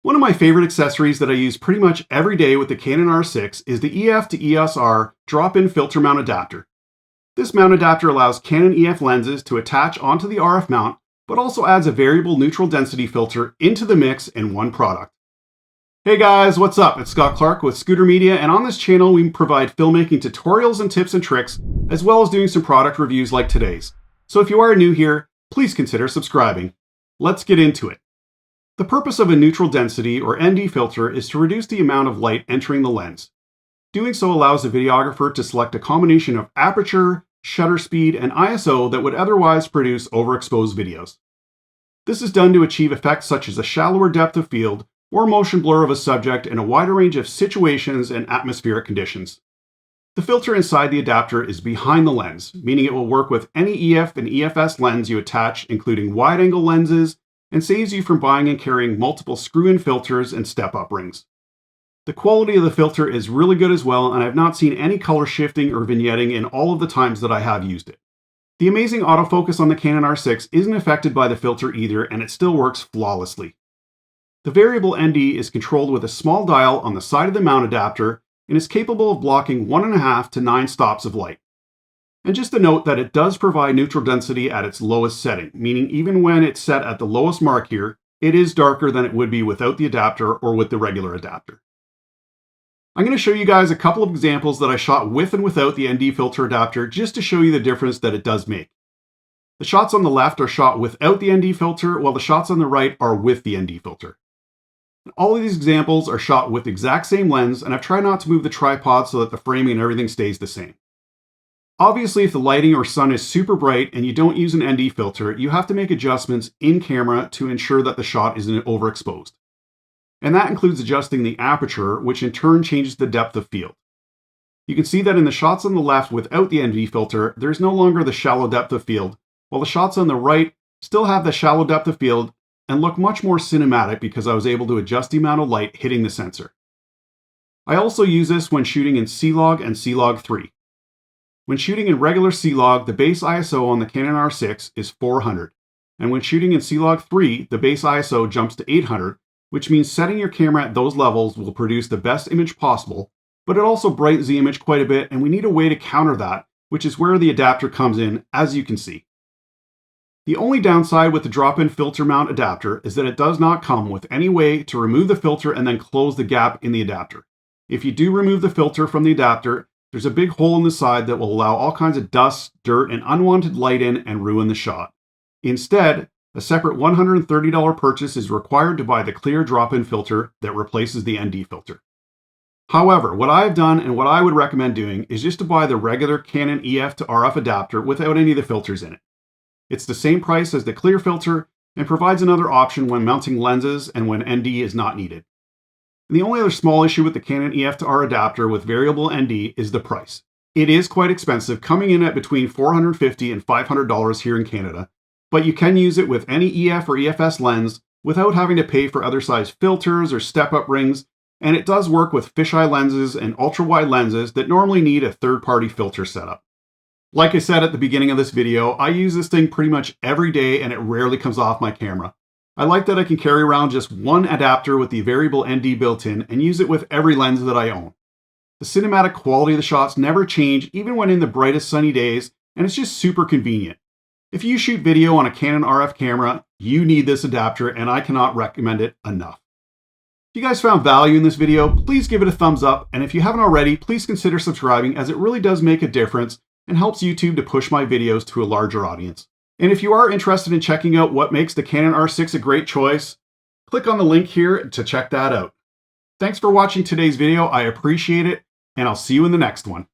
One of my favorite accessories that I use pretty much every day with the Canon R6 is the EF to EOS R drop-in filter mount adapter. This mount adapter allows Canon EF lenses to attach onto the RF mount, but also adds a variable neutral density filter into the mix in one product. Hey guys, what's up? It's Scott Clark with Scooter Media, and on this channel we provide filmmaking tutorials and tips and tricks, as well as doing some product reviews like today's. So if you are new here, please consider subscribing. Let's get into it. The purpose of a neutral density or ND filter is to reduce the amount of light entering the lens. Doing so allows the videographer to select a combination of aperture, shutter speed, and ISO that would otherwise produce overexposed videos. This is done to achieve effects such as a shallower depth of field or motion blur of a subject in a wider range of situations and atmospheric conditions. The filter inside the adapter is behind the lens, meaning it will work with any EF and EF-S lens you attach, including wide-angle lenses, and saves you from buying and carrying multiple screw-in filters and step-up rings. The quality of the filter is really good as well, and I've not seen any color shifting or vignetting in all of the times that I have used it. The amazing autofocus on the Canon R6 isn't affected by the filter either, and it still works flawlessly. The variable ND is controlled with a small dial on the side of the mount adapter and is capable of blocking 1.5 to 9 stops of light. And just a note that it does provide neutral density at its lowest setting, meaning even when it's set at the lowest mark here, it is darker than it would be without the adapter or with the regular adapter. I'm going to show you guys a couple of examples that I shot with and without the ND filter adapter just to show you the difference that it does make. The shots on the left are shot without the ND filter, while the shots on the right are with the ND filter. All of these examples are shot with the exact same lens, and I've tried not to move the tripod so that the framing and everything stays the same. Obviously, if the lighting or sun is super bright and you don't use an ND filter, you have to make adjustments in camera to ensure that the shot isn't overexposed. And that includes adjusting the aperture, which in turn changes the depth of field. You can see that in the shots on the left without the ND filter, there's no longer the shallow depth of field, while the shots on the right still have the shallow depth of field and look much more cinematic because I was able to adjust the amount of light hitting the sensor. I also use this when shooting in C-Log and C-Log 3. When shooting in regular C-Log, the base ISO on the Canon R6 is 400, and when shooting in C-Log 3, the base ISO jumps to 800, which means setting your camera at those levels will produce the best image possible, but it also brightens the image quite a bit, and we need a way to counter that, which is where the adapter comes in, as you can see. The only downside with the drop-in filter mount adapter is that it does not come with any way to remove the filter and then close the gap in the adapter. If you do remove the filter from the adapter, there's a big hole in the side that will allow all kinds of dust, dirt, and unwanted light in and ruin the shot. Instead, a separate $130 purchase is required to buy the clear drop-in filter that replaces the ND filter. However, what I've done and what I would recommend doing is just to buy the regular Canon EF to RF adapter without any of the filters in it. It's the same price as the clear filter and provides another option when mounting lenses and when ND is not needed. And the only other small issue with the Canon EF to R adapter with variable ND is the price. It is quite expensive, coming in at between $450 and $500 here in Canada, but you can use it with any EF or EF-S lens without having to pay for other size filters or step-up rings, and it does work with fisheye lenses and ultra-wide lenses that normally need a third-party filter setup. Like I said at the beginning of this video, I use this thing pretty much every day and it rarely comes off my camera. I like that I can carry around just one adapter with the variable ND built in and use it with every lens that I own. The cinematic quality of the shots never change even when in the brightest sunny days, and it's just super convenient. If you shoot video on a Canon RF camera, you need this adapter and I cannot recommend it enough. If you guys found value in this video, please give it a thumbs up, and if you haven't already, please consider subscribing as it really does make a difference and helps YouTube to push my videos to a larger audience. And if you are interested in checking out what makes the Canon R6 a great choice, click on the link here to check that out. Thanks for watching today's video, I appreciate it, and I'll see you in the next one.